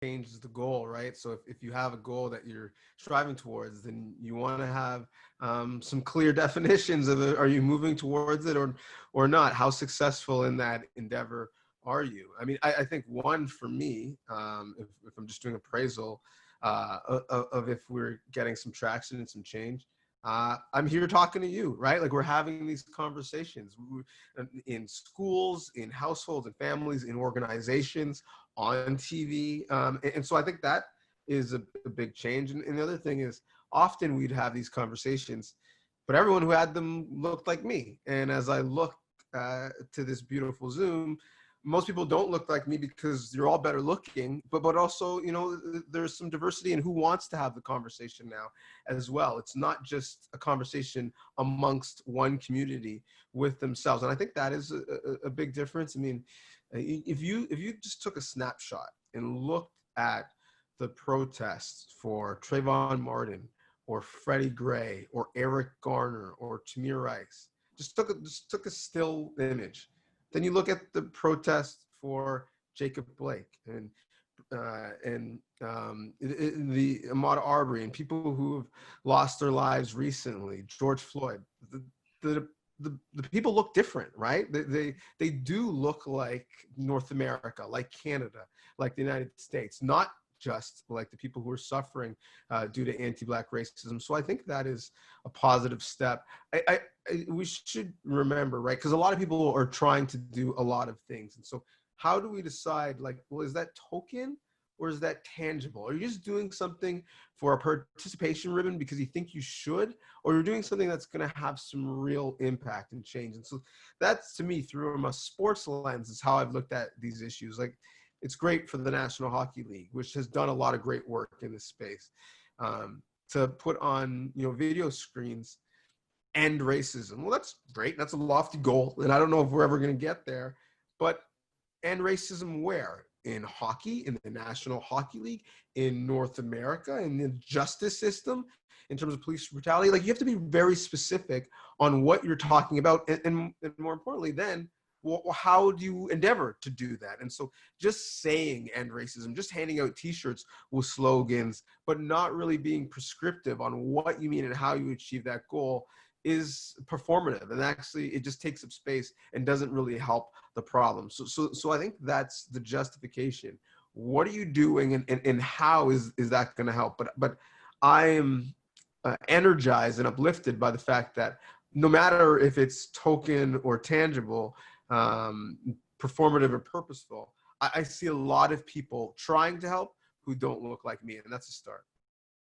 changes the goal, right? So if you have a goal that you're striving towards, then you want to have some clear definitions of it. Are you moving towards it or not? How successful in that endeavor are you? I mean, I think one for me, if I'm just doing appraisal of if we're getting some traction and some change, I'm here talking to you, right? Like we're having these conversations in schools, in households and families, in organizations, on TV. And so I think that is a big change. And the other thing is often we'd have these conversations, but everyone who had them looked like me. And as I look to this beautiful Zoom, most people don't look like me because you're all better looking, but also, you know, there's some diversity in who wants to have the conversation now as well. It's not just a conversation amongst one community with themselves. And I think that is a big difference. I mean, if you just took a snapshot and looked at the protests for Trayvon Martin or Freddie Gray or Eric Garner or Tamir Rice, just took a still image. Then you look at the protest for Jacob Blake and the Ahmaud Arbery and people who have lost their lives recently, George Floyd. The, the people look different, right? They do look like North America, like Canada, like the United States, not just like the people who are suffering due to anti-Black racism. So I think that is a positive step. We should remember, right? Because a lot of people are trying to do a lot of things. And so how do we decide, like, well, is that token or is that tangible? Are you just doing something for a participation ribbon because you think you should, or you're doing something that's going to have some real impact and change? And so that's, to me, through a sports lens, is how I've looked at these issues. Like, it's great for the National Hockey League, which has done a lot of great work in this space, to put on, you know, video screens, end racism. Well, that's great. That's a lofty goal, and I don't know if we're ever going to get there. But end racism where? In hockey, in the National Hockey League, in North America, in the justice system, in terms of police brutality. Like, you have to be very specific on what you're talking about, and more importantly, then, well, how do you endeavor to do that? And so just saying end racism, just handing out t-shirts with slogans, but not really being prescriptive on what you mean and how you achieve that goal is performative. And actually it just takes up space and doesn't really help the problem. So I think that's the justification. What are you doing, and how is that going to help? But I am energized and uplifted by the fact that no matter if it's token or tangible, performative or purposeful, I see a lot of people trying to help who don't look like me, and that's a start.